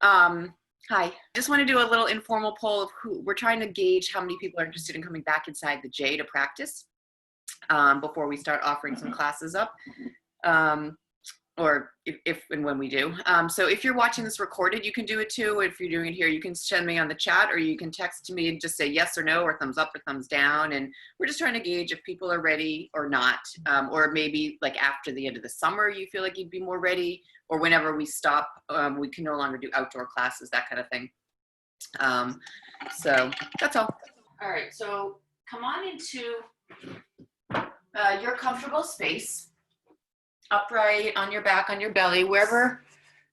Hi. Just want to do a little informal poll of who we're trying to gauge how many people are interested in coming back inside the J to practice before we start offering some classes up, or if and when we do. So if you're watching this recorded, you can do it too. If you're doing it here, you can send me on the chat, or you can text me and just say yes or no, or thumbs up or thumbs down. And we're just trying to gauge if people are ready or not, or maybe like after the end of the summer, you feel like you'd be more ready, or whenever we stop, we can no longer do outdoor classes, that kind of thing. So that's all. All right, so come on into your comfortable space. Upright, on your back, on your belly, wherever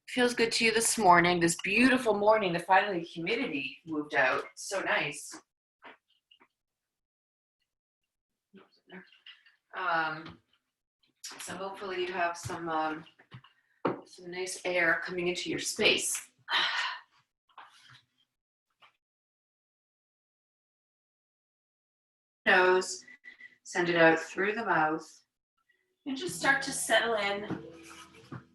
feels good to you this morning, this beautiful morning that finally the humidity moved out. It's so nice. So hopefully you have some nice air coming into your space. Nose, send it out through the mouth. And just start to settle in.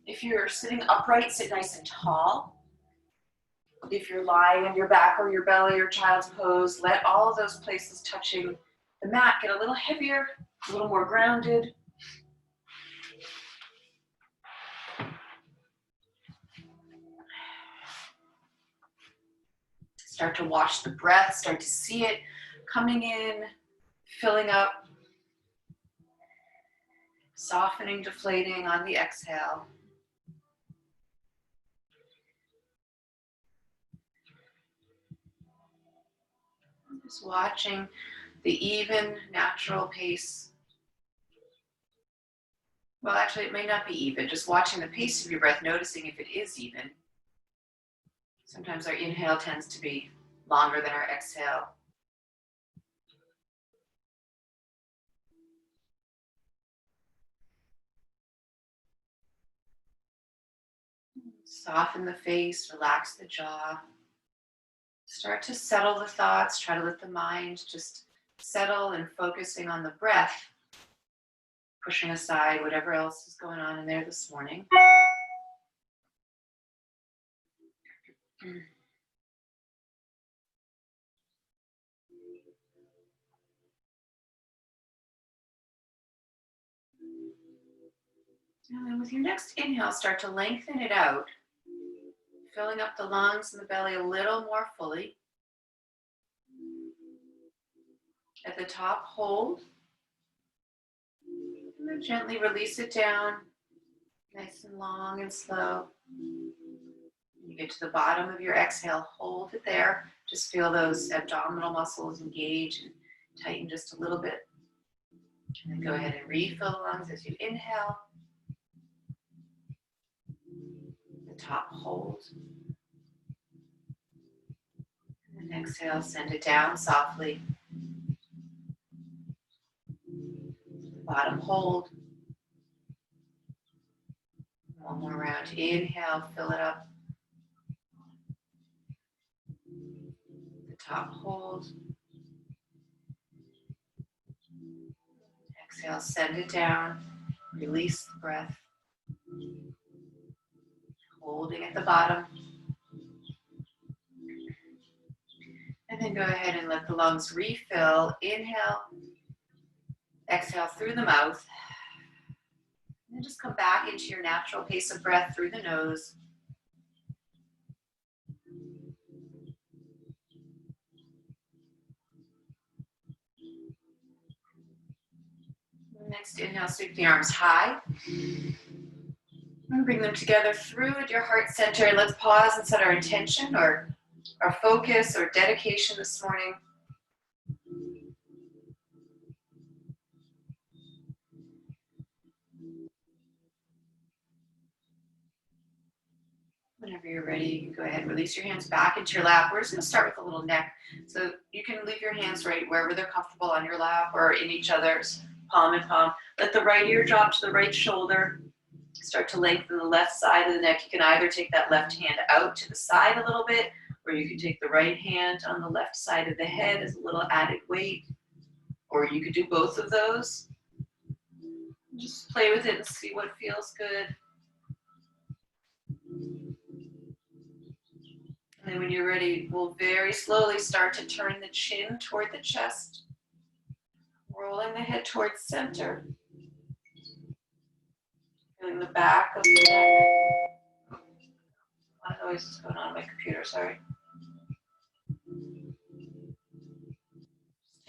If you're sitting upright, sit nice and tall. If you're lying on your back or your belly or child's pose, let all of those places touching the mat get a little heavier, a little more grounded. Start to watch the breath, start to see it coming in, filling up. Softening, deflating on the exhale. Just watching the even, natural pace. Well, actually, it may not be even. Just watching the pace of your breath, noticing if it is even. Sometimes our inhale tends to be longer than our exhale. Soften the face, relax the jaw. Start to settle the thoughts. Try to let the mind just settle and focusing on the breath, pushing aside whatever else is going on in there this morning. And then with your next inhale, start to lengthen it out, filling up the lungs and the belly a little more fully. At the top, hold. And then gently release it down, nice and long and slow. When you get to the bottom of your exhale, hold it there. Just feel those abdominal muscles engage and tighten just a little bit. And then go ahead and refill the lungs as you inhale. The top, hold. And then exhale, send it down softly. Bottom, hold. One more round. Inhale, fill it up. The top, hold. Exhale, send it down. Release the breath. Holding at the bottom. And then go ahead and let the lungs refill. Inhale. Exhale through the mouth. And then just come back into your natural pace of breath through the nose. Next inhale, sweep the arms high. And bring them together through at your heart center. And let's pause and set our intention or our focus or dedication this morning. Whenever you're ready, you can go ahead and release your hands back into your lap. We're just going to start with a little neck. So you can leave your hands right wherever they're comfortable on your lap or in each other's, palm and palm. Let the right ear drop to the right shoulder. Start to lengthen the left side of the neck. You can either take that left hand out to the side a little bit, or you can take the right hand on the left side of the head as a little added weight, or you could do both of those. Just play with it and see what feels good. And when you're ready, we'll very slowly start to turn the chin toward the chest, rolling the head towards center. Feeling the back of the neck. A lot of noise is going on my computer, sorry.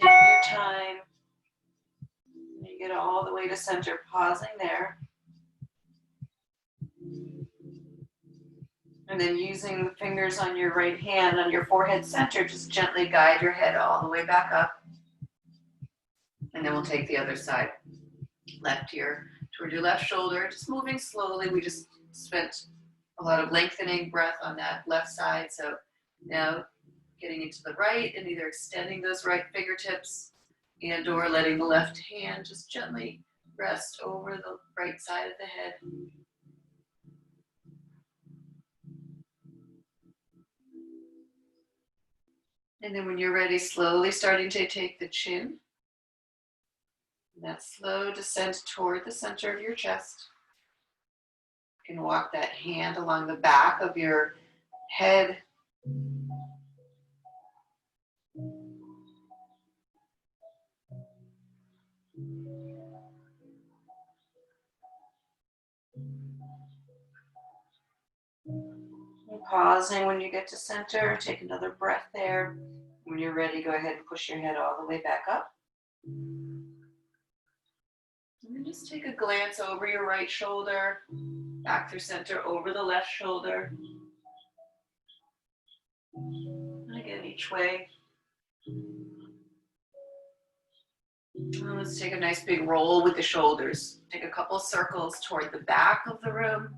Just taking your time. You get all the way to center, pausing there. And then using the fingers on your right hand on your forehead center, just gently guide your head all the way back up. And then we'll take the other side. Left ear toward your left shoulder, just moving slowly. We just spent a lot of lengthening breath on that left side. So now getting into the right and either extending those right fingertips and or letting the left hand just gently rest over the right side of the head. And then when you're ready, slowly starting to take the chin. That slow descent toward the center of your chest. You can walk that hand along the back of your head. And pausing when you get to center, take another breath there. When you're ready, go ahead and push your head all the way back up. And then just take a glance over your right shoulder, back through center, over the left shoulder. And again, each way. And let's take a nice big roll with the shoulders. Take a couple circles toward the back of the room.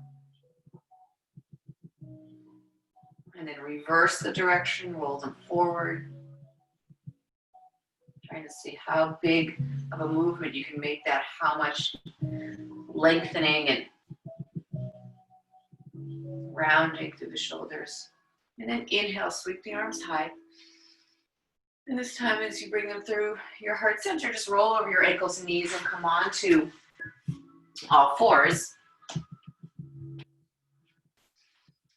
And then reverse the direction, roll them forward. Trying to see how big of a movement you can make that, how much lengthening and rounding through the shoulders. And then inhale, sweep the arms high. And this time as you bring them through your heart center, just roll over your ankles and knees and come on to all fours.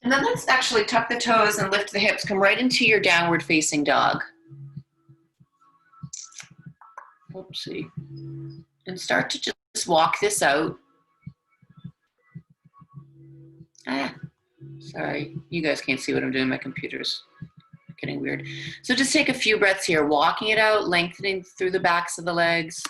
And then let's actually tuck the toes and lift the hips, come right into your downward facing dog. Oopsie. And start to just walk this out. Sorry, you guys can't see what I'm doing. My computer's getting weird. So just take a few breaths here, walking it out, lengthening through the backs of the legs.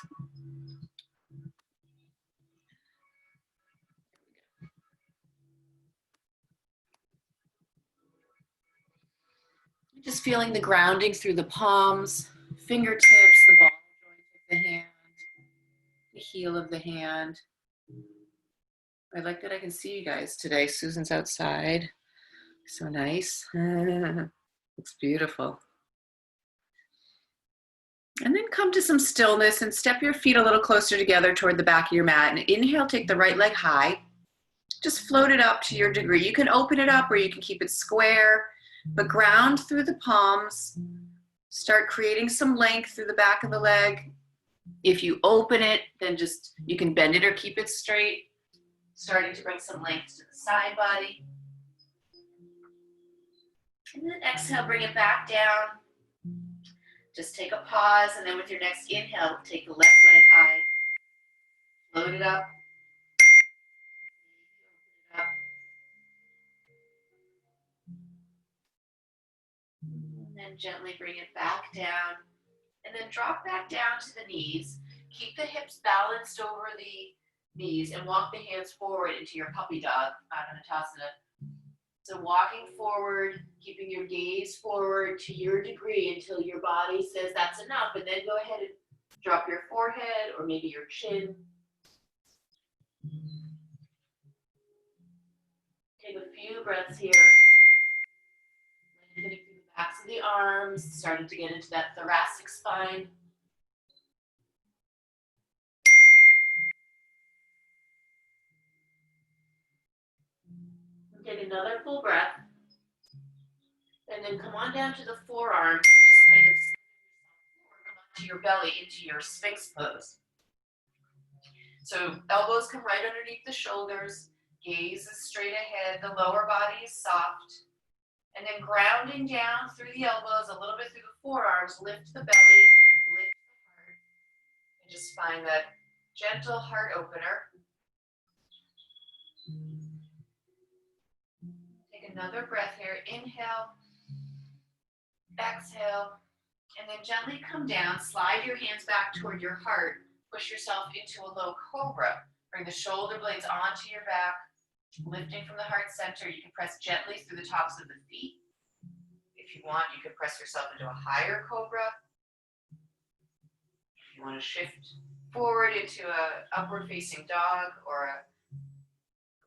Just feeling the grounding through the palms, fingertips, the ball joint of the hand, the heel of the hand. I like that I can see you guys today. Susan's outside. So nice. Looks beautiful. And then come to some stillness and step your feet a little closer together toward the back of your mat. And inhale, take the right leg high. Just float it up to your degree. You can open it up or you can keep it square, but ground through the palms. Start creating some length through the back of the leg. If you open it, then just, you can bend it or keep it straight. Starting to bring some length to the side body. And then exhale, bring it back down. Just take a pause, and then with your next inhale, take the left leg high. Float it up. And then gently bring it back down. And then drop back down to the knees. Keep the hips balanced over the knees and walk the hands forward into your puppy dog, Ardha. So walking forward, keeping your gaze forward to your degree until your body says that's enough, and then go ahead and drop your forehead or maybe your chin. Take a few breaths here. Lengthening through the backs of the arms, starting to get into that thoracic spine. Take another full breath. And then come on down to the forearms and just kind of come onto your belly into your Sphinx pose. So elbows come right underneath the shoulders, gaze is straight ahead, the lower body is soft, And then grounding down through the elbows, a little bit through the forearms, lift the belly, lift the heart, and just find that gentle heart opener. Take another breath here. Inhale, exhale, and then gently come down. Slide your hands back toward your heart. Push yourself into a low cobra. Bring the shoulder blades onto your back, lifting from the heart center. You can press gently through the tops of the feet. If you want, you can press yourself into a higher cobra. If you want to shift forward into an upward facing dog or a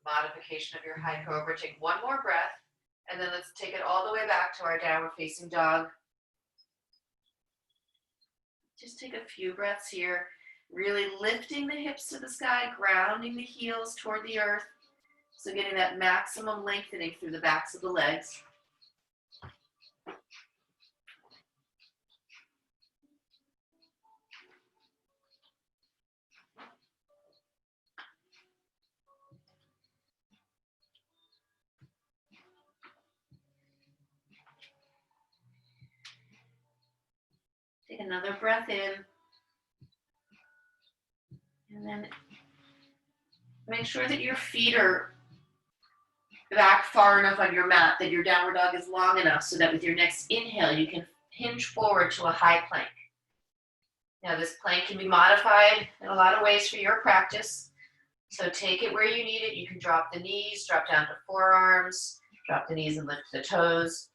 modification of your high cobra, take one more breath, and then let's take it all the way back to our downward facing dog. Just take a few breaths here, really lifting the hips to the sky, grounding the heels toward the earth. So getting that maximum lengthening through the backs of the legs. Take another breath in. And then make sure that your feet are back far enough on your mat, that your downward dog is long enough so that with your next inhale, you can hinge forward to a high plank. Now this plank can be modified in a lot of ways for your practice. So take it where you need it. You can drop the knees, drop down to forearms, drop the knees and lift the toes.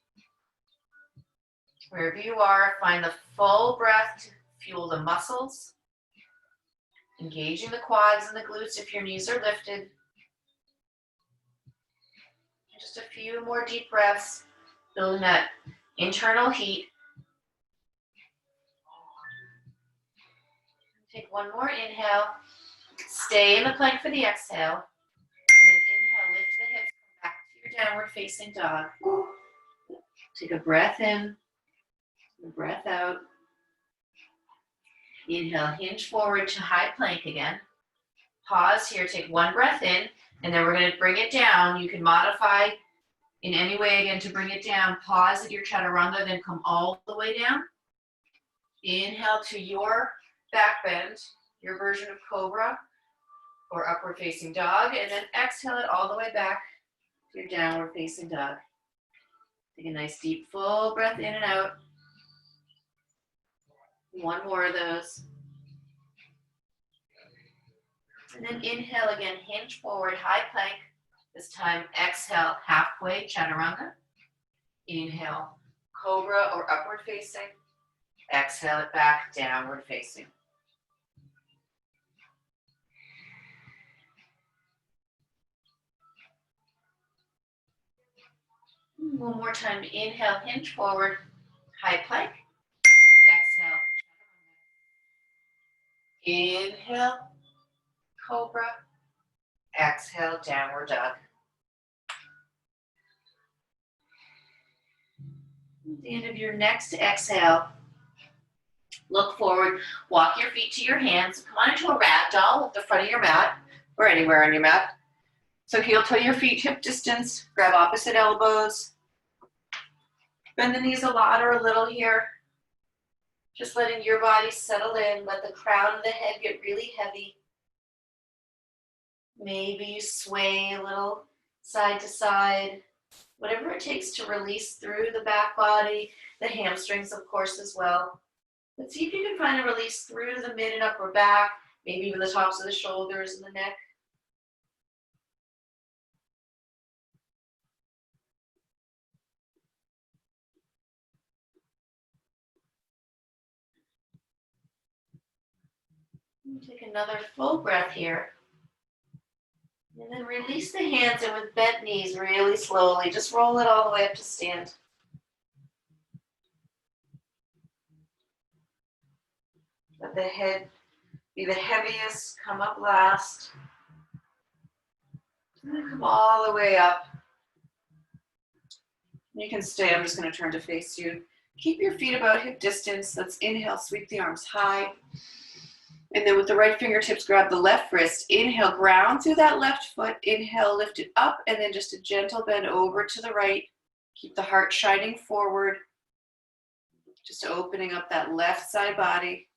Wherever you are, find the full breath to fuel the muscles. Engaging the quads and the glutes if your knees are lifted. Just a few more deep breaths, building that internal heat. Take one more inhale. Stay in the plank for the exhale. And then inhale, lift the hips, come back to your downward facing dog. Take a breath in, a breath out. Inhale, hinge forward to high plank again. Pause here, take one breath in, and then we're going to bring it down. You can modify in any way again to bring it down. Pause at your chaturanga, then come all the way down. Inhale to your back bend, your version of cobra or upward facing dog, and then exhale it all the way back to your downward facing dog. Take a nice deep full breath in and out. One more of those. And then inhale again, hinge forward, high plank. This time exhale, halfway chaturanga. Inhale, cobra or upward facing. Exhale it back, downward facing. One more time, inhale, hinge forward, high plank. Exhale, inhale, cobra. Exhale, downward dog. At the end of your next exhale, look forward, walk your feet to your hands, come on into a ragdoll at the front of your mat, or anywhere on your mat. So heel toe your feet hip distance, grab opposite elbows. Bend the knees a lot or a little here. Just letting your body settle in, let the crown of the head get really heavy. Maybe you sway a little side to side. Whatever it takes to release through the back body, the hamstrings, of course, as well. Let's see if you can find a release through the mid and upper back, maybe even the tops of the shoulders and the neck. Take another full breath here. And then release the hands in with bent knees really slowly. Just roll it all the way up to stand. Let the head be the heaviest, come up last. And then come all the way up. You can stay, I'm just going to turn to face you. Keep your feet about hip distance. Let's inhale, sweep the arms high. And then with the right fingertips, grab the left wrist. Inhale, ground through that left foot. Inhale, lift it up, and then just a gentle bend over to the right. Keep the heart shining forward. Just opening up that left side body.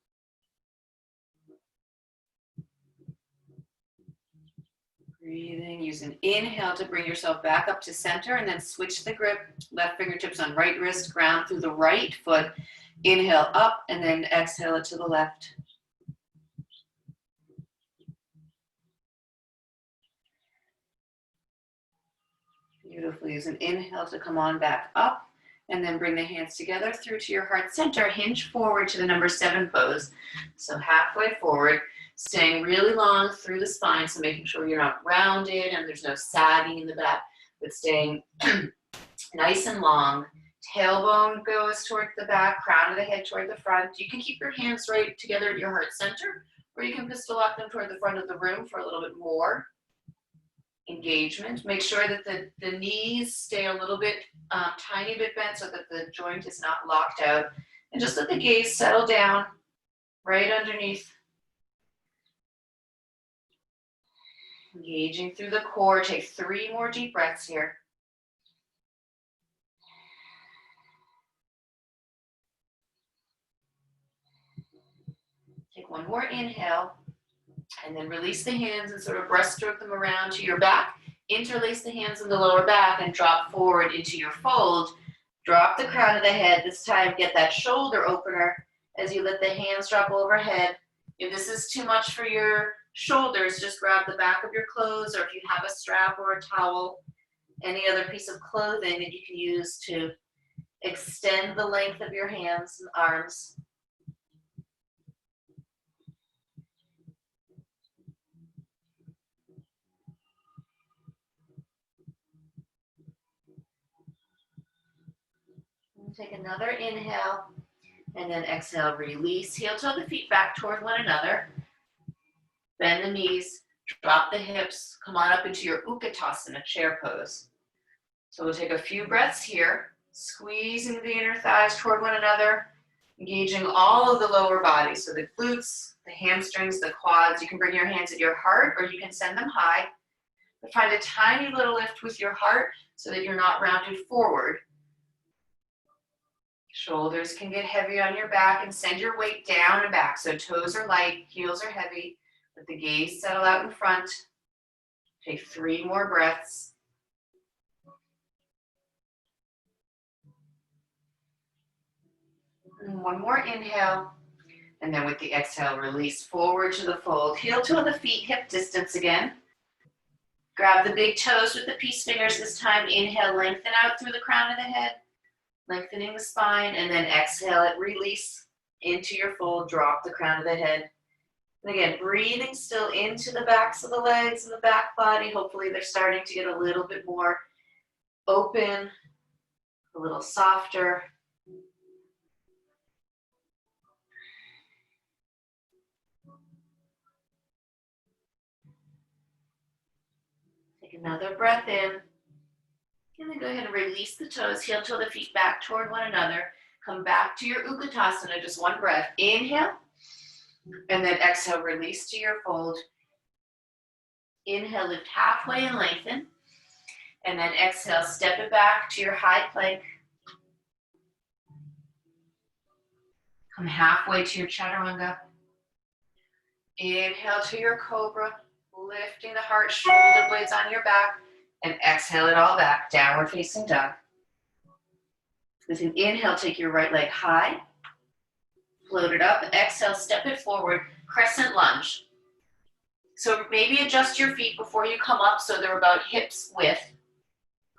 Breathing, use an inhale to bring yourself back up to center and then switch the grip. Left fingertips on right wrist, ground through the right foot. Inhale up and then exhale it to the left. Beautifully, use an inhale to come on back up and then bring the hands together through to your heart center. Hinge forward to the number 7 pose. So halfway forward, staying really long through the spine, so making sure you're not rounded and there's no sagging in the back, but staying nice and long. Tailbone goes toward the back, crown of the head toward the front. You can keep your hands right together at your heart center, or you can pistol lock them toward the front of the room for a little bit more engagement. Make sure that the knees stay a little bit, tiny bit bent so that the joint is not locked out. And just let the gaze settle down right underneath. Engaging through the core. Take 3 more deep breaths here. Take 1 more inhale. And then release the hands and sort of breaststroke them around to your back. Interlace the hands in the lower back and drop forward into your fold. Drop the crown of the head. This time, get that shoulder opener as you let the hands drop overhead. If this is too much for your shoulders, just grab the back of your clothes, or if you have a strap or a towel, any other piece of clothing that you can use to extend the length of your hands and arms. Take another inhale, and then exhale, release. Heel toe the feet back toward one another. Bend the knees, drop the hips, come on up into your Utkatasana, chair pose. So we'll take a few breaths here, squeezing the inner thighs toward one another, engaging all of the lower body, so the glutes, the hamstrings, the quads. You can bring your hands at your heart, or you can send them high. But find a tiny little lift with your heart so that you're not rounded forward. Shoulders can get heavy on your back, and send your weight down and back. So toes are light, heels are heavy. Let the gaze settle out in front. Take 3 more breaths. And 1 more inhale. And then with the exhale, release forward to the fold. Heel toe the feet, hip distance again. Grab the big toes with the peace fingers this time. Inhale, lengthen out through the crown of the head. Lengthening the spine, and then exhale it, release into your fold, drop the crown of the head. And again, breathing still into the backs of the legs and the back body. Hopefully they're starting to get a little bit more open, a little softer. Take another breath in. And then go ahead and release the toes, heel toe the feet back toward one another. Come back to your Utkatasana, just 1 breath. Inhale, and then exhale, release to your fold. Inhale, lift halfway and lengthen. And then exhale, step it back to your high plank. Come halfway to your Chaturanga. Inhale to your Cobra, lifting the heart, shoulder blades on your back. And exhale it all back, downward facing dog. With an inhale, take your right leg high, float it up. Exhale, step it forward, Crescent Lunge. So maybe adjust your feet before you come up so they're about hips width.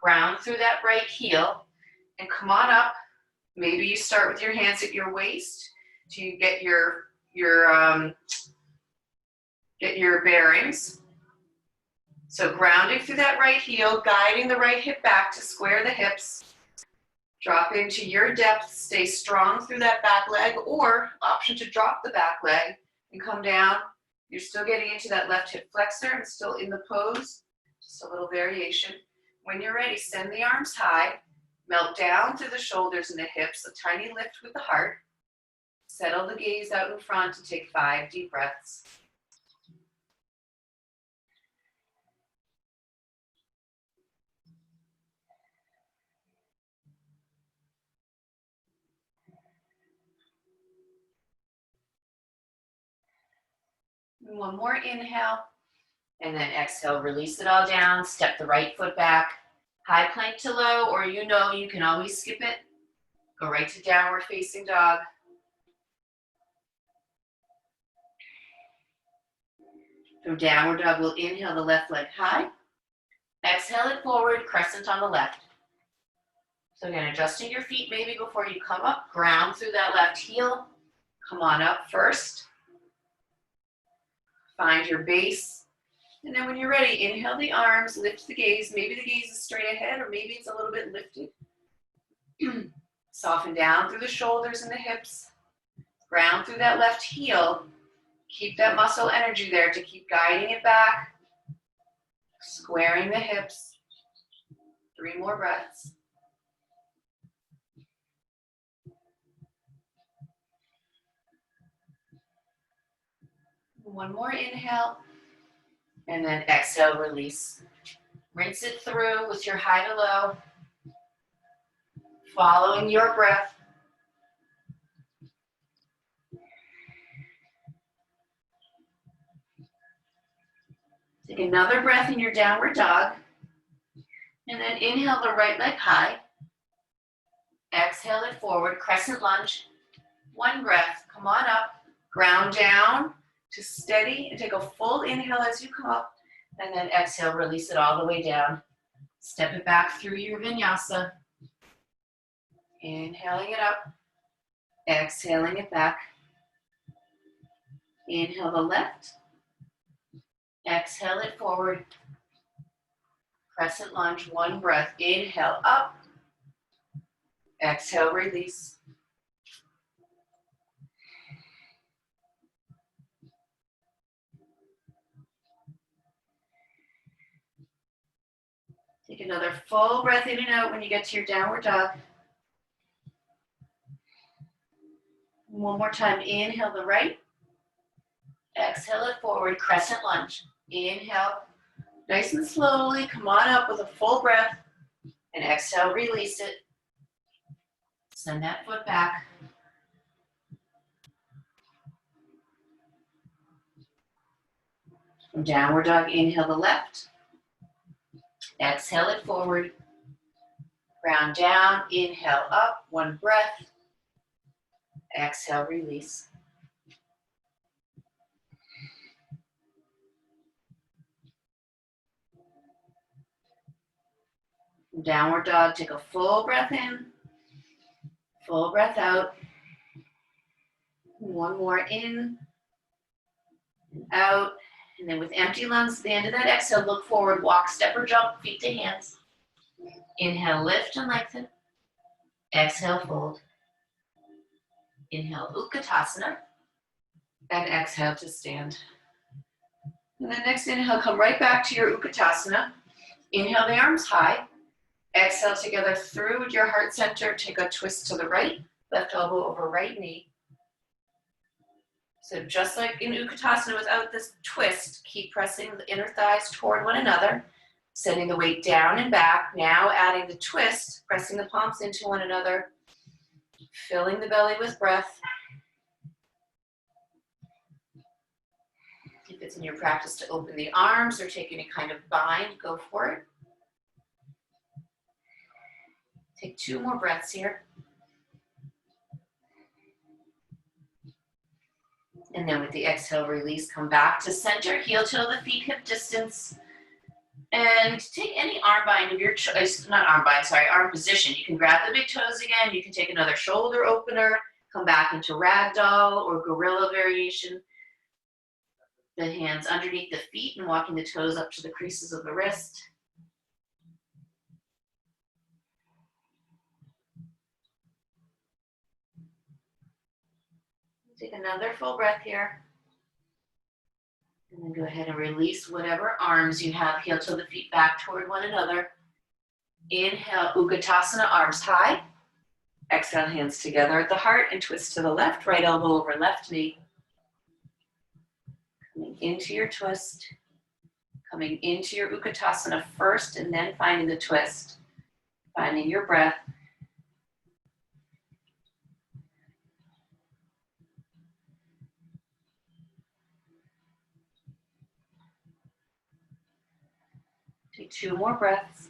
Ground through that right heel and come on up. Maybe you start with your hands at your waist to get your bearings. So grounding through that right heel, guiding the right hip back to square the hips. Drop into your depth, stay strong through that back leg, or option to drop the back leg and come down. You're still getting into that left hip flexor and still in the pose, just a little variation. When you're ready, send the arms high, melt down through the shoulders and the hips, a tiny lift with the heart. Settle the gaze out in front and take 5 deep breaths. One more inhale. And then exhale, release it all down. Step the right foot back. High plank to low, or you can always skip it. Go right to downward facing dog. From downward dog, we'll inhale the left leg high. Exhale it forward, crescent on the left. So again, adjusting your feet maybe before you come up. Ground through that left heel. Come on up first. Find your base. And then when you're ready, inhale the arms, lift the gaze. Maybe the gaze is straight ahead, or maybe it's a little bit lifted. Soften down through the shoulders and the hips. Ground through that left heel. Keep that muscle energy there to keep guiding it back. Squaring the hips. 3 more breaths. One more inhale. And then exhale, release. Rinse it through with your high to low. Following your breath. Take another breath in your downward dog. And then inhale the right leg high. Exhale it forward, crescent lunge. 1 breath, come on up. Ground down to steady and take a full inhale as you come up. And then exhale, release it all the way down. Step it back through your vinyasa. Inhaling it up. Exhaling it back. Inhale the left. Exhale it forward. Crescent lunge, 1 breath. Inhale up. Exhale, release. Take another full breath in and out when you get to your downward dog. One more time, inhale the right. Exhale it forward, crescent lunge. Inhale, nice and slowly, come on up with a full breath. And exhale, release it. Send that foot back. From downward dog, inhale the left. Exhale it forward. Ground down, inhale up, 1 breath. Exhale, release. From downward dog, take a full breath in, full breath out. 1 more in, and out. And then with empty lungs, at the end of that exhale, look forward, walk, step, or jump, feet to hands. Inhale, lift and lengthen. Exhale, fold. Inhale, Utkatasana. And exhale to stand. And then next inhale, come right back to your Utkatasana. Inhale the arms high. Exhale together through your heart center. Take a twist to the right. Left elbow over right knee. So just like in Utkatasana without this twist, keep pressing the inner thighs toward one another, sending the weight down and back. Now adding the twist, pressing the palms into one another, filling the belly with breath. If it's in your practice to open the arms or take any kind of bind, go for it. Take 2 more breaths here. And then with the exhale release, come back to center, heel toe the feet hip distance. And take any arm bind of your choice, not arm bind, sorry, arm position. You can grab the big toes again. You can take another shoulder opener, come back into ragdoll or gorilla variation. The hands underneath the feet and walking the toes up to the creases of the wrist. Take another full breath here. And then go ahead and release whatever arms you have. Heel toe the feet back toward one another. Inhale, Utkatasana, arms high. Exhale, hands together at the heart and twist to the left, right elbow over left knee. Coming into your twist. Coming into your Utkatasana first and then finding the twist. Finding your breath. Take 2 more breaths.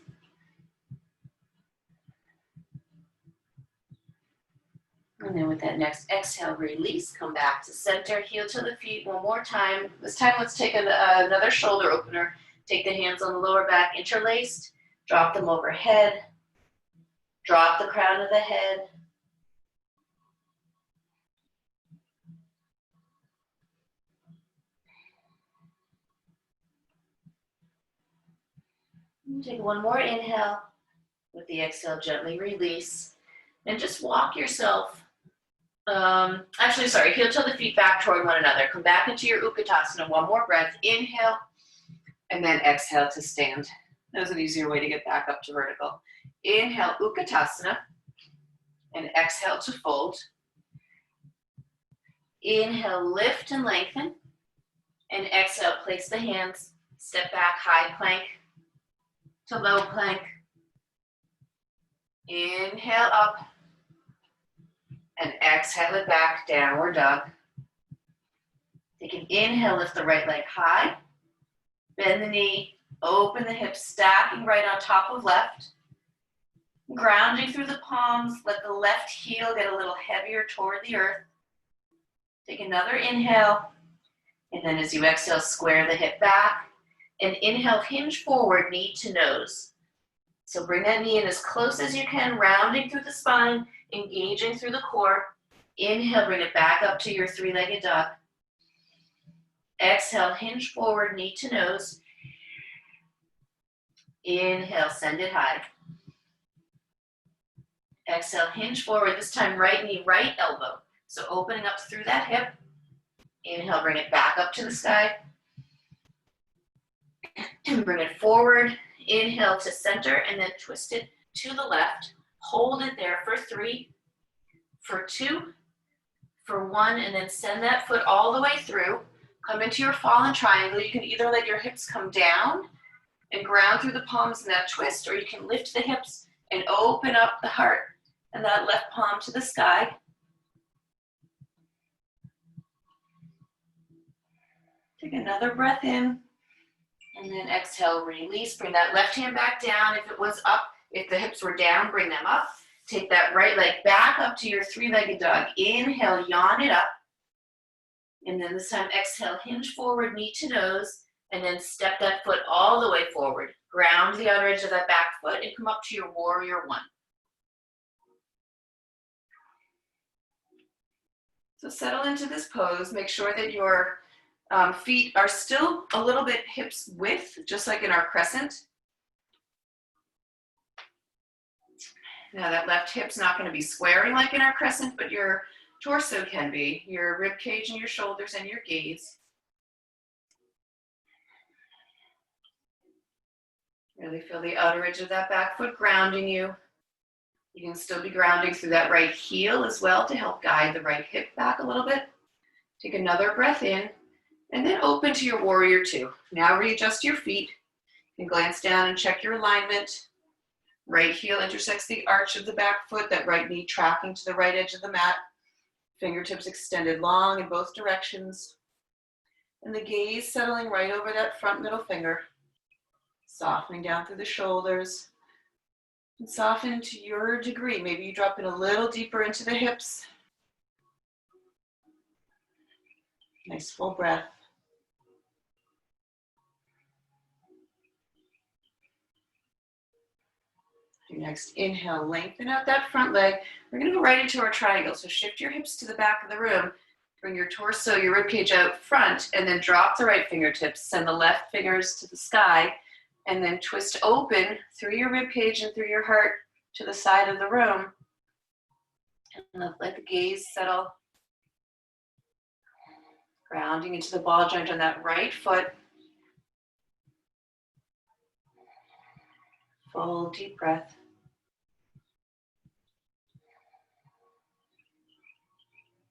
And then with that next exhale, release, come back to center, heel to the feet one more time. This time, let's take another shoulder opener. Take the hands on the lower back, interlaced, drop them overhead, drop the crown of the head. Take one more inhale. With the exhale, gently release. And just walk yourself. Heel to the feet back toward one another. Come back into your Utkatasana. One more breath. Inhale. And then exhale to stand. That's an easier way to get back up to vertical. Inhale, Utkatasana. And exhale to fold. Inhale, lift and lengthen. And exhale, place the hands. Step back, high plank to low plank. Inhale up. And exhale it back, downward dog. Take an inhale, lift the right leg high. Bend the knee, open the hips, stacking right on top of left. Grounding through the palms, let the left heel get a little heavier toward the earth. Take another inhale, and then as you exhale, square the hip back. And inhale, hinge forward, knee to nose. So bring that knee in as close as you can, rounding through the spine, engaging through the core. Inhale, bring it back up to your 3-legged dog. Exhale, hinge forward, knee to nose. Inhale, send it high. Exhale, hinge forward, this time right knee, right elbow. So opening up through that hip. Inhale, bring it back up to the sky. And bring it forward. Inhale to center and then twist it to the left. Hold it there for 3, for 2, for 1, and then send that foot all the way through. Come into your fallen triangle. You can either let your hips come down and ground through the palms in that twist, or you can lift the hips and open up the heart and that left palm to the sky. Take another breath in, and then exhale, release. Bring that left hand back down. If it was up, if the hips were down, bring them up. Take that right leg back up to your 3-legged dog. Inhale, yawn it up. And then this time, exhale, hinge forward, knee to nose, and then step that foot all the way forward. Ground the outer edge of that back foot and come up to your warrior 1. So settle into this pose. Make sure that your feet are still a little bit hips width, just like in our crescent. Now that left hip's not going to be squaring like in our crescent, but your torso can be, your rib cage and your shoulders and your gaze. Really feel the outer edge of that back foot grounding you. You can still be grounding through that right heel as well to help guide the right hip back a little bit. Take another breath in and then open to your warrior 2. Now readjust your feet and glance down and check your alignment. Right heel intersects the arch of the back foot, that right knee tracking to the right edge of the mat. Fingertips extended long in both directions. And the gaze settling right over that front middle finger. Softening down through the shoulders. And soften to your degree. Maybe you drop in a little deeper into the hips. Nice full breath. Your next inhale, lengthen out that front leg. We're going to go right into our triangle. So shift your hips to the back of the room. Bring your torso, your ribcage out front, and then drop the right fingertips. Send the left fingers to the sky, and then twist open through your ribcage and through your heart to the side of the room. And let the gaze settle. Grounding into the ball joint on that right foot. Full deep breath.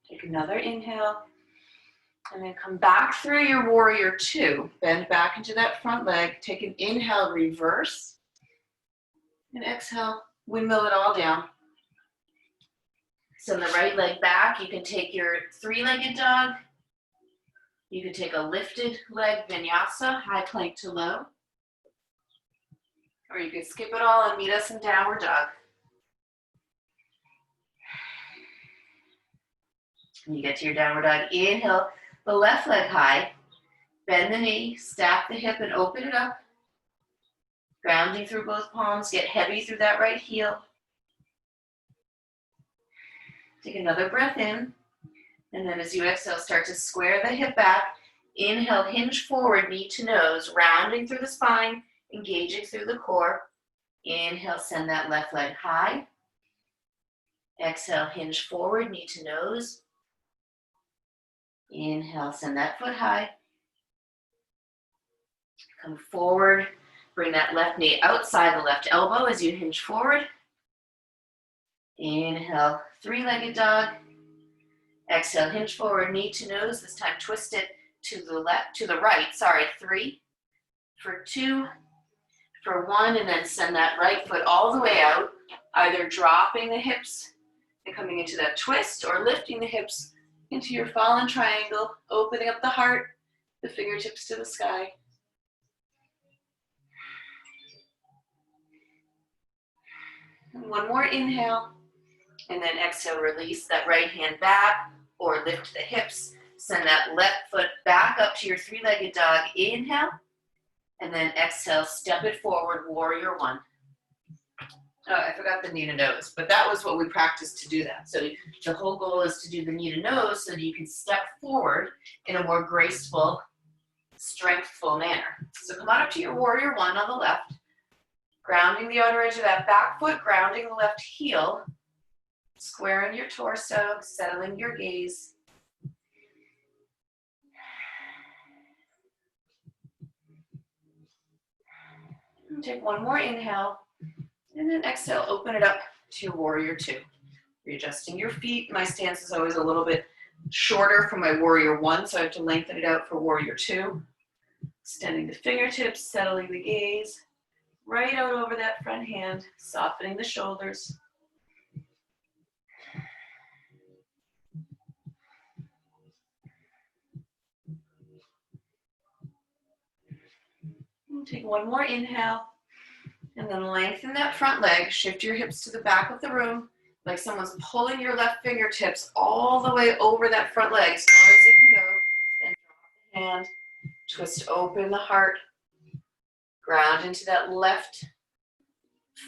Take another inhale. And then come back through your warrior 2. Bend back into that front leg. Take an inhale, reverse. And exhale, windmill it all down. Send the right leg back. You can take your 3-legged dog. You can take a lifted leg vinyasa, high plank to low. Or you could skip it all and meet us in downward dog. When you get to your downward dog, inhale the left leg high, bend the knee, stack the hip and open it up. Grounding through both palms, get heavy through that right heel. Take another breath in, and then as you exhale, start to square the hip back. Inhale, hinge forward, knee to nose, rounding through the spine, engaging through the core. Inhale, send that left leg high. Exhale, hinge forward, knee to nose. Inhale, send that foot high. Come forward, bring that left knee outside the left elbow as you hinge forward. Inhale, three-legged dog. Exhale, hinge forward, knee to nose. This time twist it to the right. 3 for 2 for 1, and then send that right foot all the way out, either dropping the hips and coming into that twist or lifting the hips into your fallen triangle, opening up the heart, the fingertips to the sky. And one more inhale, and then exhale, release that right hand back or lift the hips. Send that left foot back up to your three-legged dog. Inhale, and then exhale, step it forward, warrior one. Oh, I forgot the knee to nose, but that was what we practiced to do that. So the whole goal is to do the knee to nose so that you can step forward in a more graceful, strengthful manner. So come on up to your warrior one on the left, grounding the outer edge of that back foot, grounding the left heel, squaring your torso, settling your gaze. And take one more inhale, and then exhale, open it up to your warrior two. Readjusting your feet. My stance is always a little bit shorter for my warrior one, so I have to lengthen it out for warrior two. Extending the fingertips, settling the gaze, right out over that front hand, softening the shoulders. And take one more inhale, and then lengthen that front leg. Shift your hips to the back of the room, like someone's pulling your left fingertips all the way over that front leg as far as you can go. Then drop the hand, twist open the heart, ground into that left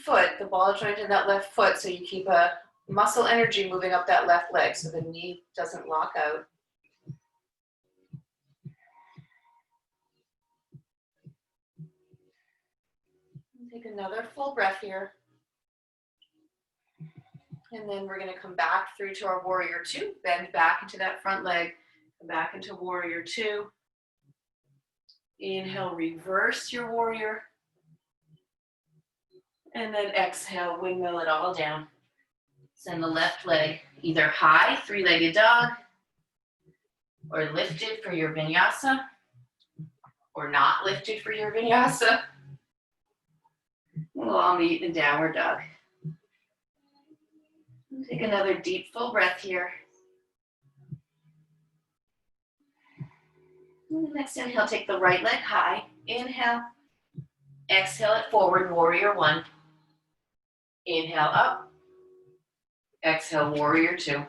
foot, the ball joint in that left foot, so you keep a muscle energy moving up that left leg so the knee doesn't lock out. Take another full breath here. And then we're going to come back through to our warrior two, bend back into that front leg, come back into warrior two. Inhale, reverse your warrior. And then exhale, windmill it all down. Send the left leg either high, three-legged dog, or lifted for your vinyasa, or not lifted for your vinyasa. We'll all meet in downward dog. Take another deep, full breath here. And the next inhale, take the right leg high. Inhale. Exhale it forward, warrior one. Inhale up. Exhale, warrior two.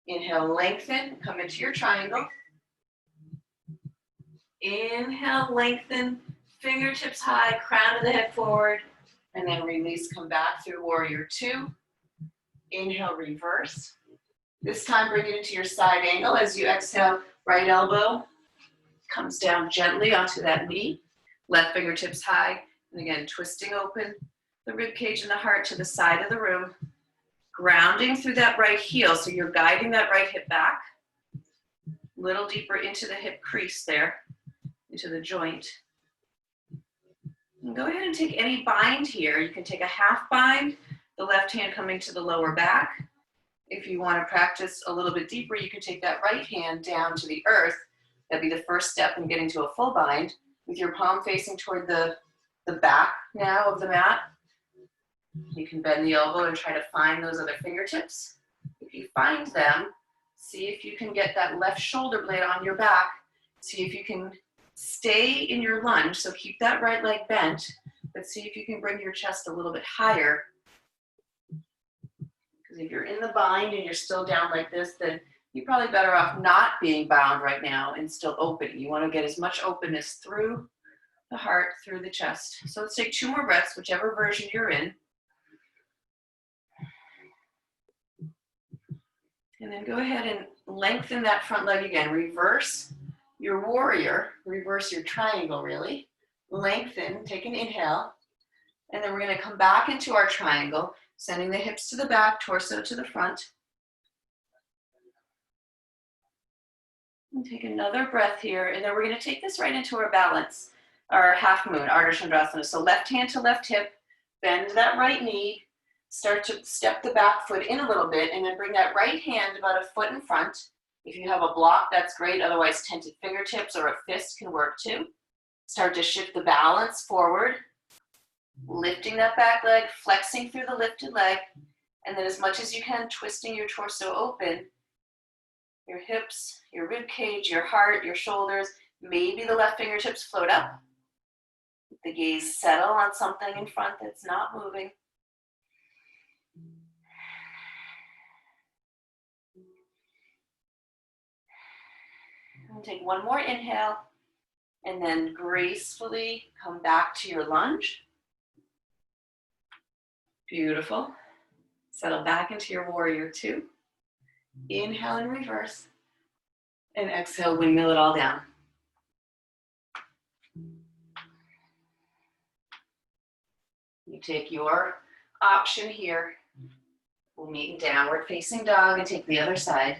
Inhale, lengthen, come into your triangle. Inhale, lengthen, fingertips high, crown of the head forward. And then release, come back through warrior two. Inhale, reverse. This time bring it into your side angle as you exhale, right elbow comes down gently onto that knee. Left fingertips high. And again, twisting open the rib cage and the heart to the side of the room. Grounding through that right heel, so you're guiding that right hip back. A little deeper into the hip crease there, into the joint. And go ahead and take any bind here. You can take a half bind, the left hand coming to the lower back. If you want to practice a little bit deeper, you can take that right hand down to the earth. That'd be the first step in getting to a full bind, with your palm facing toward the back now of the mat. You can bend the elbow and try to find those other fingertips. If you find them, see if you can get that left shoulder blade on your back. See if you can Stay in your lunge, so keep that right leg bent, but see if you can bring your chest a little bit higher. Because if you're in the bind and you're still down like this, then you're probably better off not being bound right now and still open. You want to get as much openness through the heart, through the chest. So let's take 2 more breaths, whichever version you're in. And then go ahead and lengthen that front leg again. Reverse your warrior, reverse your triangle really. Lengthen, take an inhale. And then we're going to come back into our triangle, sending the hips to the back, torso to the front. And take another breath here, and then we're going to take this right into our balance, our half moon, Ardha Chandrasana. So left hand to left hip, bend that right knee, start to step the back foot in a little bit, and then bring that right hand about a foot in front. If you have a block, that's great. Otherwise, tented fingertips or a fist can work too. Start to shift the balance forward, lifting that back leg, flexing through the lifted leg, and then as much as you can, twisting your torso open. Your hips, your rib cage, your heart, your shoulders. Maybe the left fingertips float up. The gaze settle on something in front that's not moving. And take one more inhale, and then gracefully come back to your lunge. Beautiful. Settle back into your warrior 2. Inhale and reverse. And exhale, windmill it all down. You take your option here. We'll meet in downward facing dog and take the other side.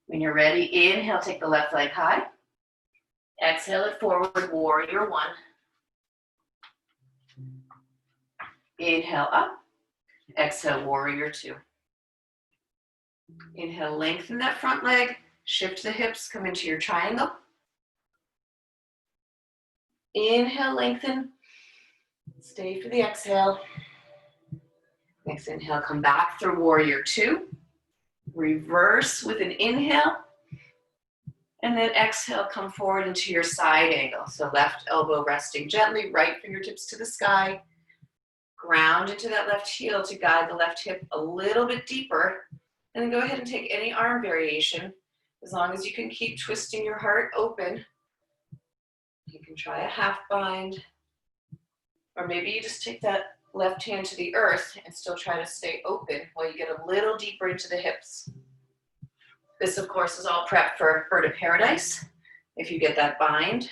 When you're ready, inhale, take the left leg high. Exhale it forward, warrior 1. Inhale up. Exhale, warrior 2. Inhale, lengthen that front leg, shift the hips, come into your triangle. Inhale, lengthen, stay for the exhale. Next inhale, come back through warrior 2. Reverse with an inhale. And then exhale, come forward into your side angle. So left elbow resting gently, right fingertips to the sky. Ground into that left heel to guide the left hip a little bit deeper. And then go ahead and take any arm variation. As long as you can keep twisting your heart open. You can try a half bind. Or maybe you just take that left hand to the earth and still try to stay open while you get a little deeper into the hips. This, of course, is all prep for bird of paradise. If you get that bind,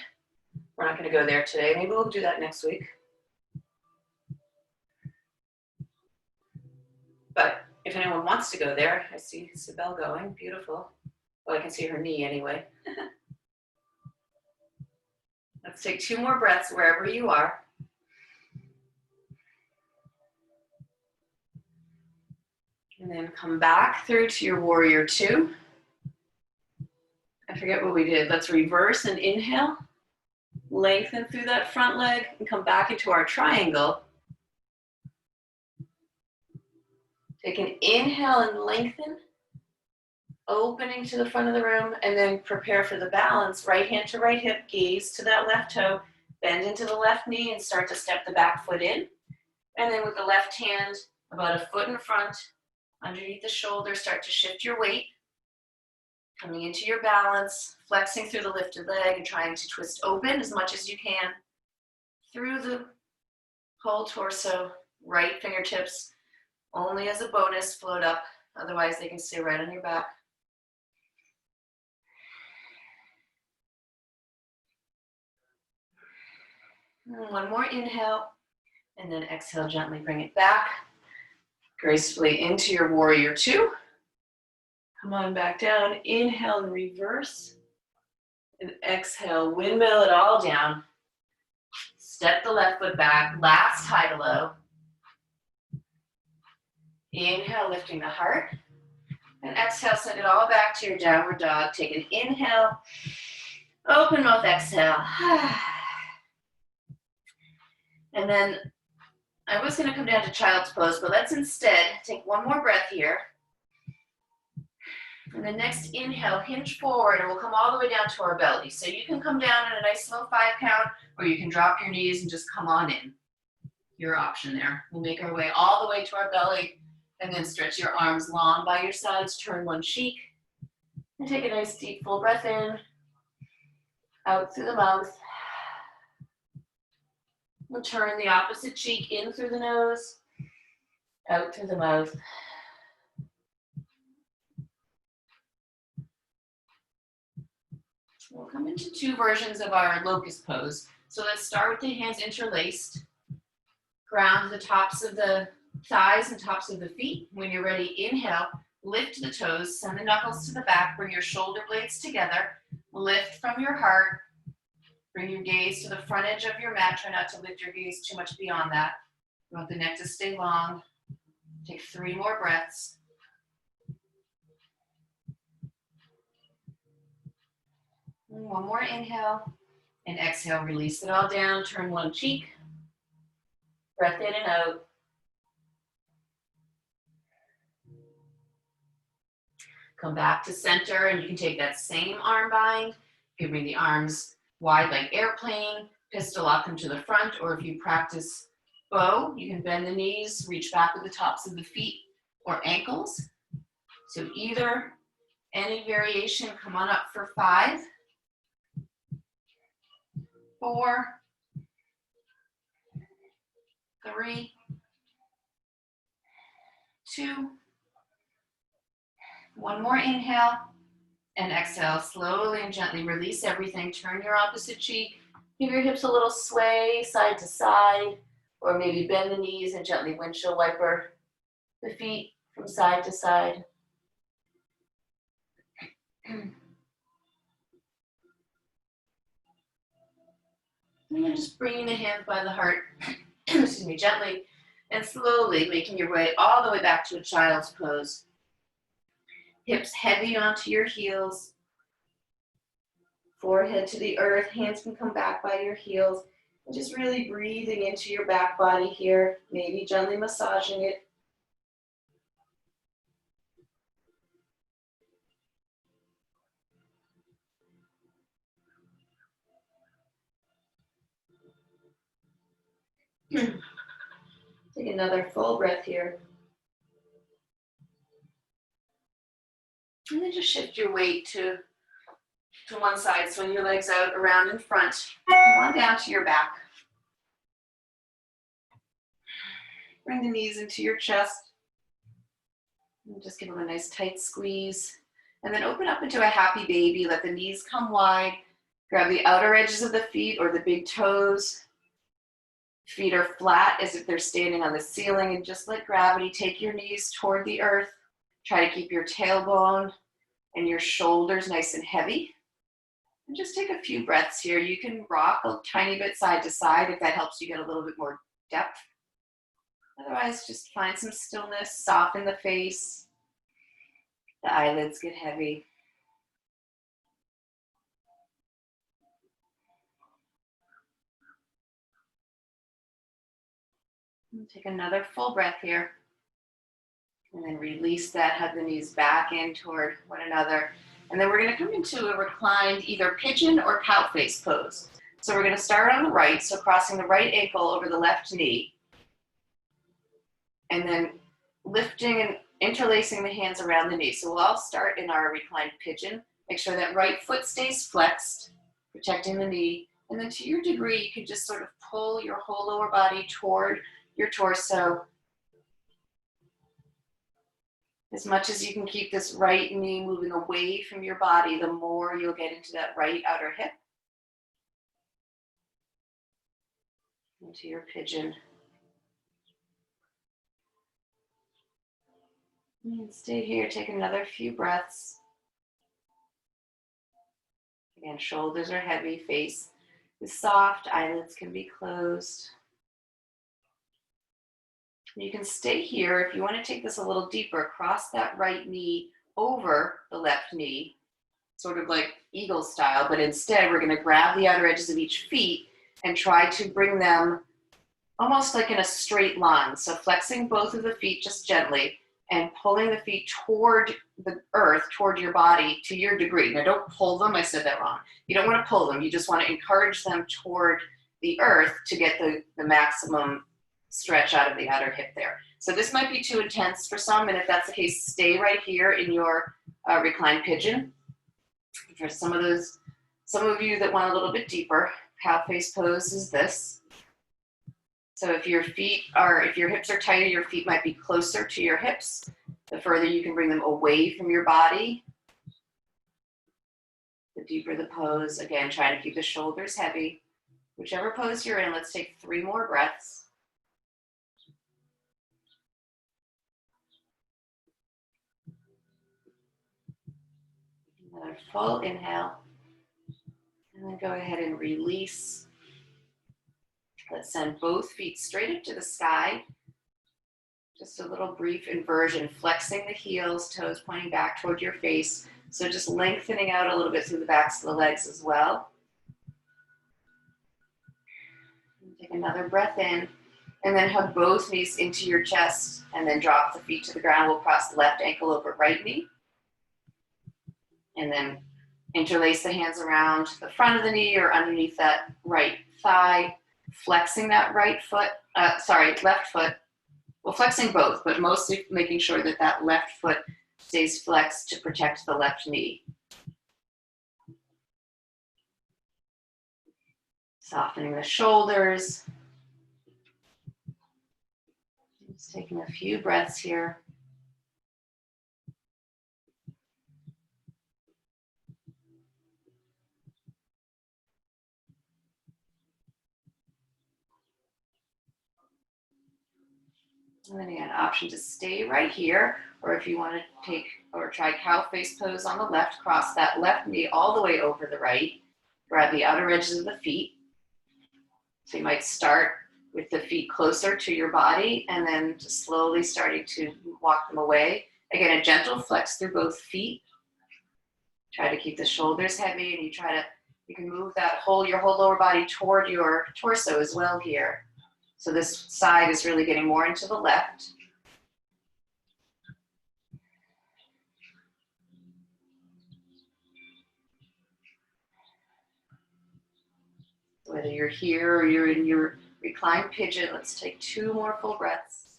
we're not going to go there today. Maybe we'll do that next week. But if anyone wants to go there, I see Sibel going. Beautiful. Well, I can see her knee anyway. Let's take 2 more breaths wherever you are. And then come back through to your warrior 2. I forget what we did. Let's reverse and inhale. Lengthen through that front leg and come back into our triangle. Take an inhale and lengthen, opening to the front of the room, and then prepare for the balance. Right hand to right hip, gaze to that left toe, bend into the left knee and start to step the back foot in. And then with the left hand about a foot in front, underneath the shoulder, start to shift your weight. Coming into your balance, flexing through the lifted leg and trying to twist open as much as you can. Through the whole torso, right fingertips, only as a bonus, float up. Otherwise, they can stay right on your back. And one more inhale, and then exhale, gently bring it back. Gracefully into your warrior 2. Come on back down. Inhale and reverse. And exhale, windmill it all down. Step the left foot back, last high to low. Inhale, lifting the heart. And exhale, send it all back to your downward dog. Take an inhale. Open mouth, exhale. And then I was going to come down to child's pose, but let's instead take one more breath here. And the next inhale, hinge forward, and we'll come all the way down to our belly. So you can come down in a nice slow 5 count, or you can drop your knees and just come on in. Your option there. We'll make our way all the way to our belly, and then stretch your arms long by your sides, turn one cheek, and take a nice deep full breath in, out through the mouth. We'll turn the opposite cheek in through the nose, out through the mouth. We'll come into 2 versions of our Locust Pose. So let's start with the hands interlaced. Ground the tops of the thighs and tops of the feet. When you're ready, inhale, lift the toes, send the knuckles to the back, bring your shoulder blades together, lift from your heart, bring your gaze to the front edge of your mat. Try not to lift your gaze too much beyond that. You want the neck to stay long. Take 3 more breaths. And 1 more inhale, and exhale, release it all down, turn one cheek. Breath in and out. Come back to center, and you can take that same arm bind. You can bring the arms wide like airplane, pistol lock them to the front, or if you practice bow, you can bend the knees, reach back with the tops of the feet or ankles. So either, any variation, come on up for 5, 4, 3, 2, 1 more inhale, and exhale. Slowly and gently release everything. Turn your opposite cheek. Give your hips a little sway side to side, or maybe bend the knees and gently windshield wiper the feet from side to side. And then just bringing the hands by the heart, excuse me, gently and slowly making your way all the way back to a child's pose. Hips heavy onto your heels, forehead to the earth, hands can come back by your heels, and just really breathing into your back body here, maybe gently massaging it. Take another full breath here. And then just shift your weight to one side. Swing your legs out, around in front. Come on down to your back. Bring the knees into your chest. And just give them a nice tight squeeze. And then open up into a happy baby. Let the knees come wide. Grab the outer edges of the feet or the big toes. Feet are flat as if they're standing on the ceiling, and just let gravity take your knees toward the earth. Try to keep your tailbone and your shoulders nice and heavy. And just take a few breaths here. You can rock a tiny bit side to side if that helps you get a little bit more depth. Otherwise, just find some stillness, soften the face. The eyelids get heavy. And take another full breath here. And then release that, hug the knees back in toward one another. And then we're going to come into a reclined either pigeon or cow face pose. So we're going to start on the right, so crossing the right ankle over the left knee. And then lifting and interlacing the hands around the knee. So we'll all start in our reclined pigeon. Make sure that right foot stays flexed, protecting the knee. And then to your degree, you can just sort of pull your whole lower body toward your torso. As much as you can keep this right knee moving away from your body, the more you'll get into that right outer hip. Into your pigeon. And stay here, take another few breaths. Again, shoulders are heavy, face is soft, eyelids can be closed. You can stay here. If you want to take this a little deeper, cross that right knee over the left knee, sort of like eagle style, but instead we're going to grab the outer edges of each feet and try to bring them almost like in a straight line. So flexing both of the feet just gently, and pulling the feet toward the earth, toward your body to your degree. Now don't pull them, I said that wrong. You don't want to pull them, you just want to encourage them toward the earth to get the maximum stretch out of the outer hip there. So this might be too intense for some, and if that's the case, stay right here in your reclined pigeon. For some of you that want a little bit deeper, cow face pose is this. So if your hips are tighter, your feet might be closer to your hips. The further you can bring them away from your body, the deeper the pose. Again, try to keep the shoulders heavy. Whichever pose you're in, let's take 3 more breaths. Another full inhale. And then go ahead and release. Let's send both feet straight up to the sky. Just a little brief inversion, flexing the heels, toes pointing back toward your face. So just lengthening out a little bit through the backs of the legs as well. Take another breath in, and then hug both knees into your chest, and then drop the feet to the ground. We'll cross the left ankle over right knee. And then interlace the hands around the front of the knee or underneath that right thigh, flexing that left foot. Well, flexing both, but mostly making sure that that left foot stays flexed to protect the left knee. Softening the shoulders. Just taking a few breaths here. And then again, option to stay right here, or if you want to take or try cow face pose on the left, cross that left knee all the way over the right, grab the outer edges of the feet. So you might start with the feet closer to your body and then just slowly starting to walk them away. Again, a gentle flex through both feet. Try to keep the shoulders heavy, and you can move your whole lower body toward your torso as well here. So this side is really getting more into the left. Whether you're here or you're in your reclined pigeon, let's take 2 more full breaths.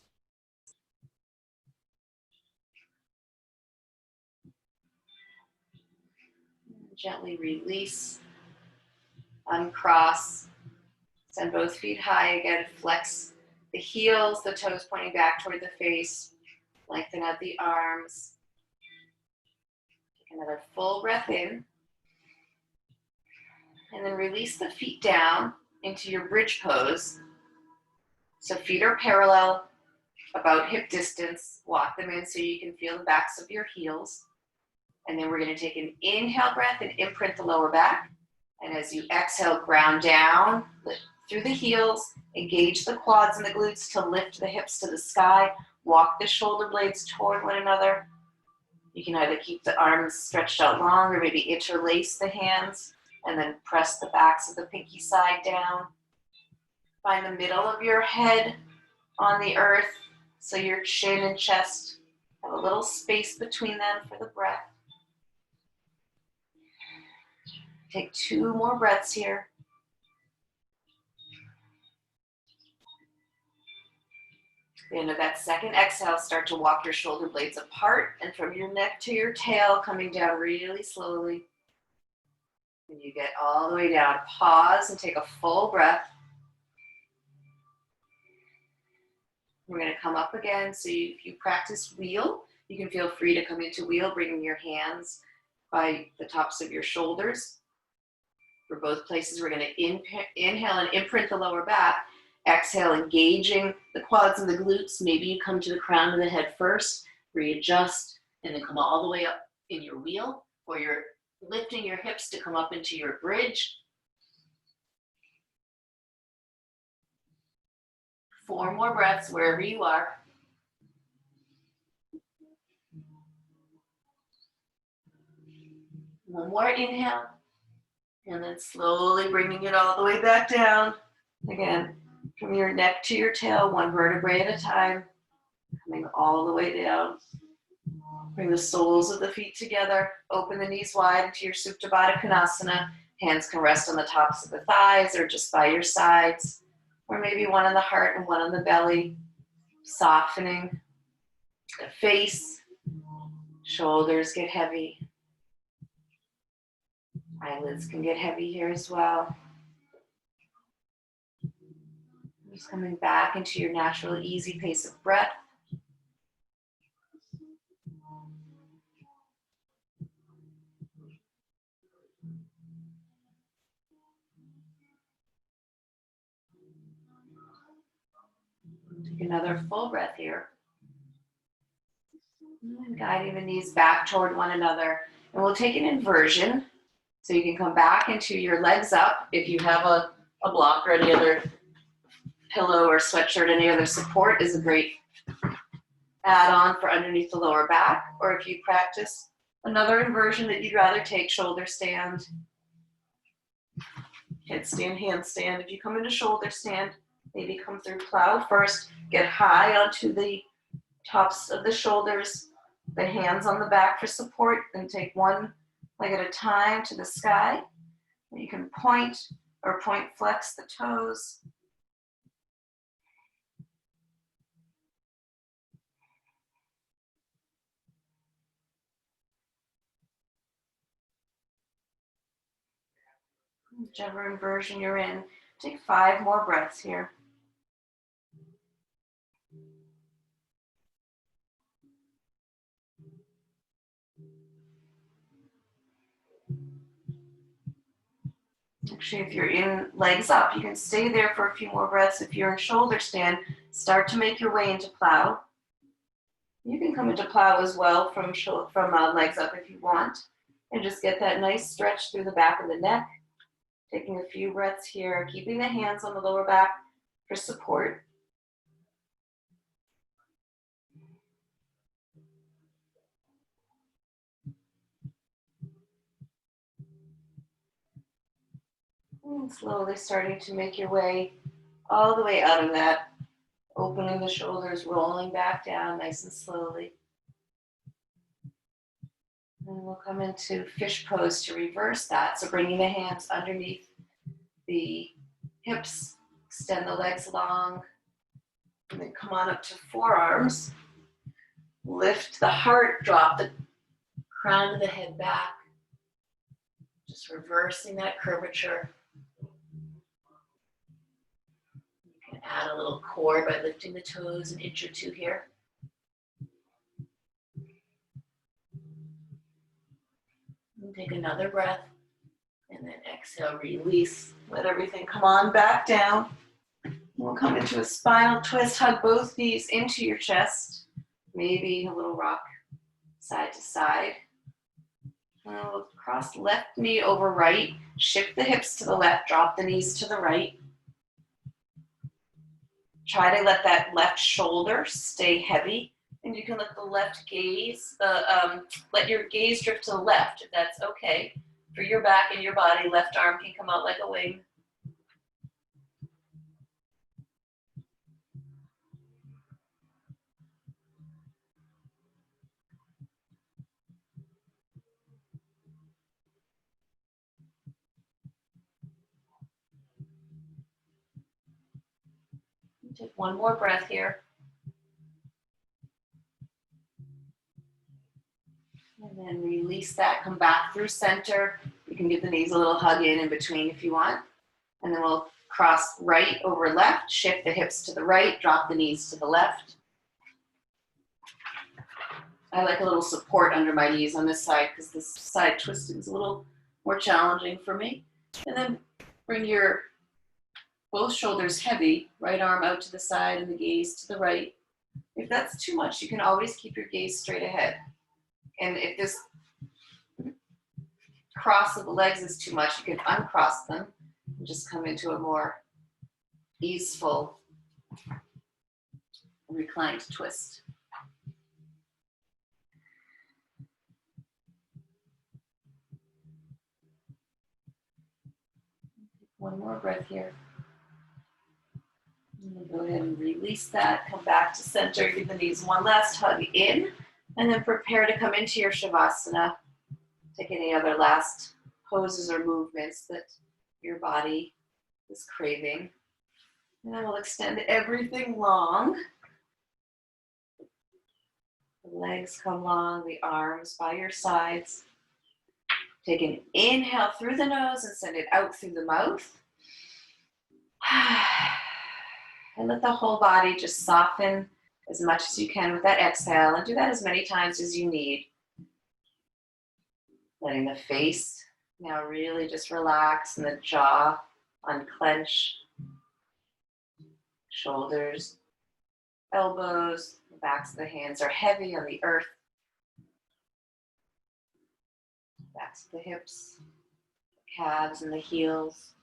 Gently release, uncross, send both feet high again, flex the heels, the toes pointing back toward the face, lengthen out the arms. Take another full breath in. And then release the feet down into your bridge pose. So feet are parallel, about hip distance. Walk them in so you can feel the backs of your heels. And then we're going to take an inhale breath and imprint the lower back. And as you exhale, ground down, lift through the heels, engage the quads and the glutes to lift the hips to the sky. Walk the shoulder blades toward one another. You can either keep the arms stretched out long or maybe interlace the hands. And then press the backs of the pinky side down. Find the middle of your head on the earth so your chin and chest have a little space between them for the breath. Take 2 more breaths here. At the end of that second exhale, start to walk your shoulder blades apart, and from your neck to your tail, coming down really slowly. When you get all the way down, pause and take a full breath. We're going to come up again. So if you practice wheel, you can feel free to come into wheel, bringing your hands by the tops of your shoulders. For both places, we're going to inhale and imprint the lower back. Exhale, engaging the quads and the glutes. Maybe you come to the crown of the head first, readjust, and then come all the way up in your wheel, or you're lifting your hips to come up into your bridge. 4 more breaths wherever you are. One more inhale, and then slowly bringing it all the way back down. Again, from your neck to your tail, 1 vertebrae at a time. Coming all the way down. Bring the soles of the feet together. Open the knees wide into your Supta Baddha Konasana. Hands can rest on the tops of the thighs or just by your sides. Or maybe one on the heart and one on the belly. Softening the face. Shoulders get heavy. Eyelids can get heavy here as well. Just coming back into your natural, easy pace of breath. Take another full breath here. And guiding the knees back toward one another. And we'll take an inversion. So you can come back into your legs up. If you have a block or any other pillow or sweatshirt, any other support is a great add-on for underneath the lower back. Or if you practice another inversion that you'd rather take, shoulder stand, headstand, handstand. If you come into shoulder stand, maybe come through plow first. Get high onto the tops of the shoulders, the hands on the back for support, and take one leg at a time to the sky. You can point or point flex the toes. Whichever inversion you're in, take 5 more breaths here. Actually, if you're in legs up, you can stay there for a few more breaths. If you're in shoulder stand, start to make your way into plow. You can come into plow as well from legs up if you want. And just get that nice stretch through the back of the neck. Taking a few breaths here, keeping the hands on the lower back for support. And slowly starting to make your way all the way out of that. Opening the shoulders, rolling back down nice and slowly. And we'll come into fish pose to reverse that. So bringing the hands underneath the hips, extend the legs long, and then come on up to forearms. Lift the heart, drop the crown of the head back. Just reversing that curvature. You can add a little core by lifting the toes an inch or two here. And take another breath. And then exhale, release. Let everything come on back down. We'll come into a spinal twist. Hug both knees into your chest. Maybe a little rock side to side. We'll cross left knee over right. Shift the hips to the left. Drop the knees to the right. Try to let that left shoulder stay heavy. And you can let the left gaze, let your gaze drift to the left if that's okay. For your back and your body, left arm can come out like a wing. Take one more breath here. And then release that, come back through center. You can give the knees a little hug in between if you want. And then we'll cross right over left, shift the hips to the right, drop the knees to the left. I like a little support under my knees on this side because this side twisting is a little more challenging for me. And then bring your both shoulders heavy, right arm out to the side and the gaze to the right. If that's too much, you can always keep your gaze straight ahead. And if this cross of the legs is too much, you can uncross them and just come into a more easeful reclined twist. One more breath here. And we'll go ahead and then release that. Come back to center. Give the knees one last hug in. And then prepare to come into your Shavasana. Take any other last poses or movements that your body is craving. And then we'll extend everything long. The legs come long, the arms by your sides. Take an inhale through the nose and send it out through the mouth. And let the whole body just soften as much as you can with that exhale, and do that as many times as you need. Letting the face now really just relax and the jaw unclench. Shoulders, elbows, the backs of the hands are heavy on the earth. Backs of the hips, the calves and the heels.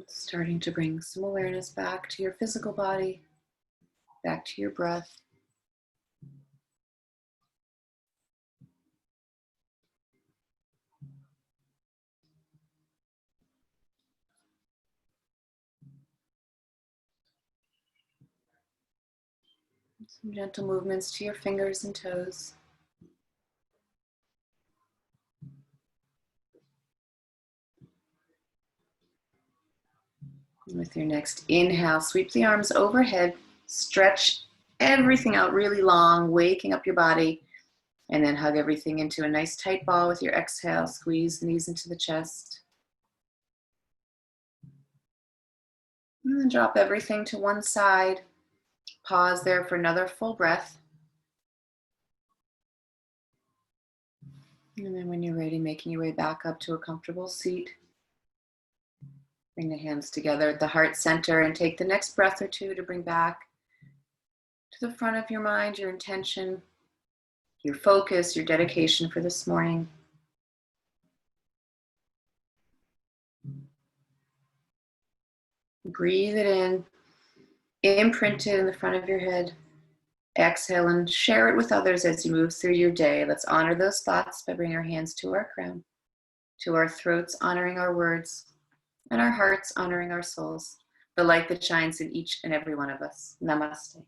Starting to bring some awareness back to your physical body, back to your breath. Some gentle movements to your fingers and toes. And with your next inhale, sweep the arms overhead, stretch everything out really long, waking up your body, and then hug everything into a nice tight ball with your exhale. Squeeze the knees into the chest. And then drop everything to one side. Pause there for another full breath. And then when you're ready, making your way back up to a comfortable seat. Bring the hands together at the heart center and take the next breath or two to bring back to the front of your mind your intention, your focus, your dedication for this morning. Breathe it in, imprint it in the front of your head. Exhale and share it with others as you move through your day. Let's honor those thoughts by bringing our hands to our crown, to our throats, honoring our words, and our hearts honoring our souls, the light that shines in each and every one of us. Namaste.